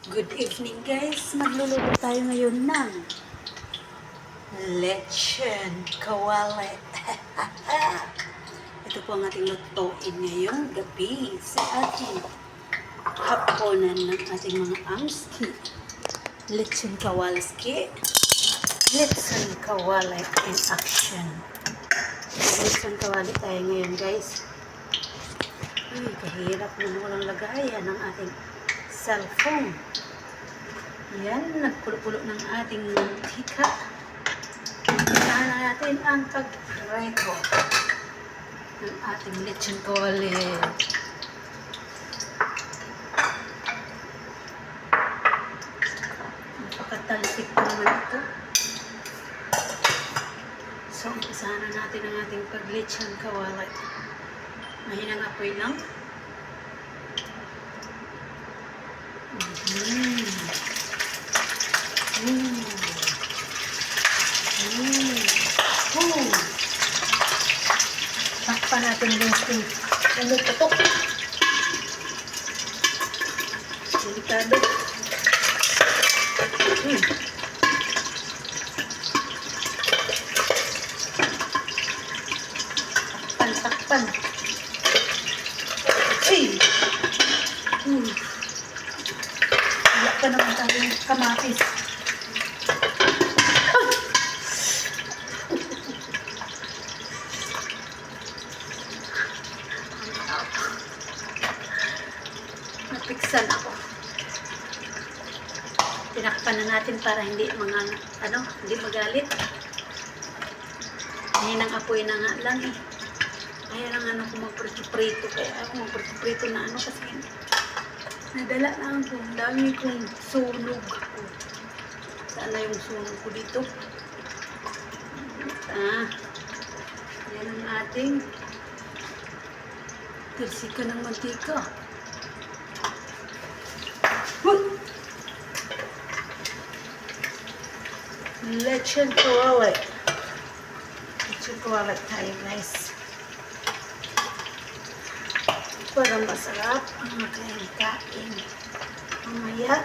Good evening guys, magluluto tayo ngayon ng lechon kawali. Ito po ang ating lutuin ngayong gabi sa ating hapunan ng ating mga amski. Lechon kawalski, lechon kawali in action. Lechon kawali tayo ngayon guys. Ay, kahirap na walang lagayan ng ating cellphone. Yan, nagkulo-kulo ng ating mantika. Unahan na natin ang pag-reto ng ating lechon kawali. Napakatalsik pa naman ito. So, umpisahan na natin ang ating pag-lechon kawali. Mahinang apoy lang. Takpan natin guys yung tutok. Delikado. Takpan. Ay! Wala pa naman tayong kamatis. Napiksan ako. Tinakpan na natin para hindi hindi magalit. Ngayon ang apoy na nga lang eh. Ayan ang kung magprito-prito. Kaya ako magprito-prito na kasi nadala na ako. Dami kong sunog. Saan na yung sunog ko dito? Yan ang ating talsika ng mantika. Lechon kawali. Lechon kawali tayo guys. Para masarap ang makain-kain. Mamaya.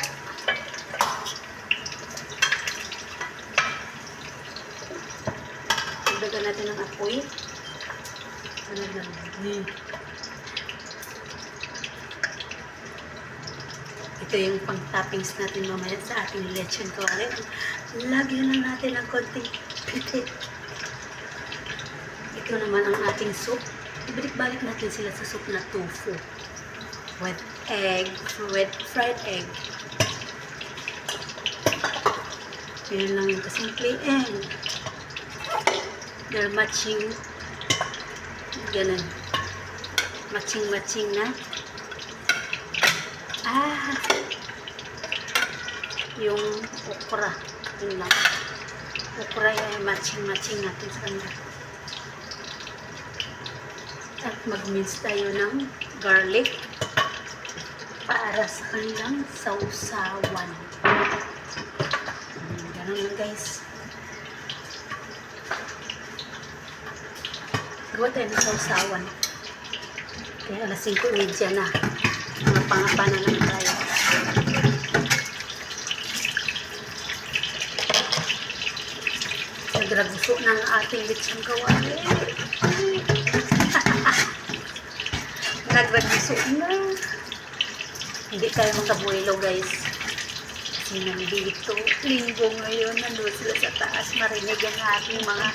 Dagdagan natin ng apoy. Ito yung pang-toppings natin mamaya sa ating lechon kawali. Lagyan lang natin ng konting pitik. Ito naman ang ating soup. Ibalik-balik natin sila sa soup na tofu. With egg, with fried egg. Yun lang yung kasimple. And they're matching. Ganun. Matching-matching na. Yung okra. Yun lang. Okra ay matching-matching natin sa kanya. At mag-mince tayo ng garlic para sa kanilang sausawan. Ganun lang guys. Gawa tayo ng sausawan. Kaya alas 5:30 na. Mga pangapa na lang tayo. Nagraguso ng ating lechon kawali. Nagraguso na. Hindi tayo makabuelo guys. Kasi nandito. Linggo ngayon. Nandun sila sa taas. Marinig ang ating mga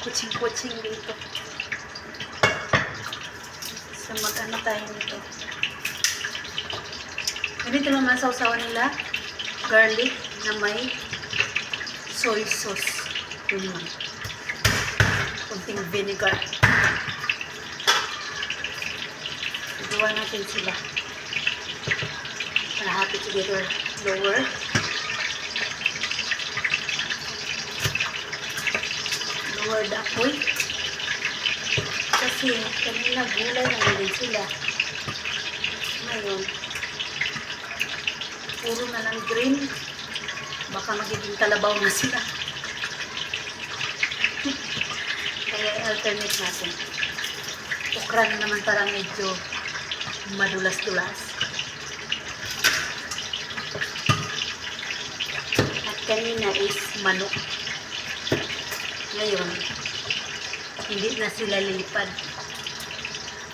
kutsing-kutsing dito. So mag-ano tayo nito. Ganito naman sa usawa nila. Garlic na may soy sauce. Yun lang. Kunting vinegar. Gawa natin sila. Kalahati together. Lower. Lower the apoy. Kasi kanila gulay na din sila. Ngayon, puro na lang green. Baka magiging kalabaw na sila. Kaya i-alternate natin. Okra na naman parang medyo madulas-dulas. kanina is manok. Ngayon, hindi na sila lilipad.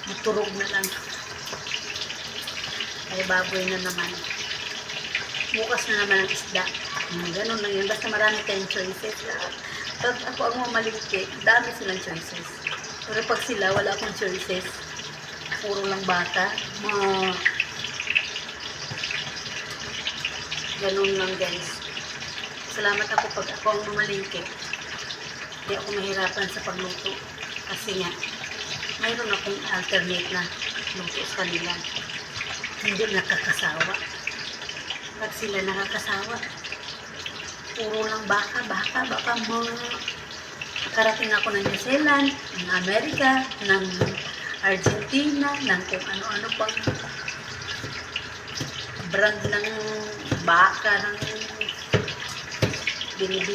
Maturog na lang. Ay baboy na naman. Bukas na naman ang isda. Ganun lang yun. Basta marami tayong choices. Pag ako ang mamalingki, dami silang choices. Pero pag sila, wala akong choices. Puro lang bata. Ganun lang guys. Salamat ako pag ako ang mamalingki. Hindi ako mahirapan sa pagluto. Kasi nga, mayroon akong alternate na luto sa kanila. Hindi nakakasawa. Pag sila nakakasawa, puro lang baka karating ako ng New Zealand, ng Amerika, ng Argentina, ng kung ano-ano pang brand ng baka ng binibili.